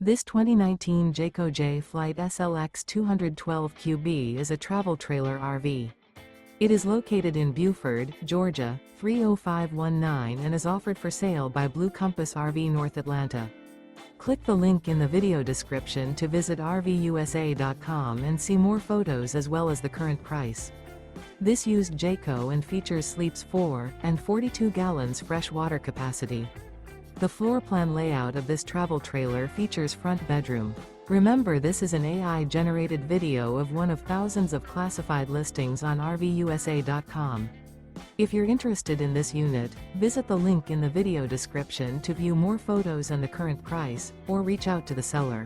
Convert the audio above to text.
This 2019 Jayco Jay Flight SLX 212 QB is a travel trailer RV. It is located in Buford, Georgia, 30519 and is offered for sale by Blue Compass RV North Atlanta. Click the link in the video description to visit RVUSA.com and see more photos as well as the current price. This used Jayco and features sleeps 4 and 42 gallons fresh water capacity. The floor plan layout of this travel trailer features front bedroom. Remember, this is an AI-generated video of one of thousands of classified listings on RVUSA.com. If you're interested in this unit, visit the link in the video description to view more photos and the current price, or reach out to the seller.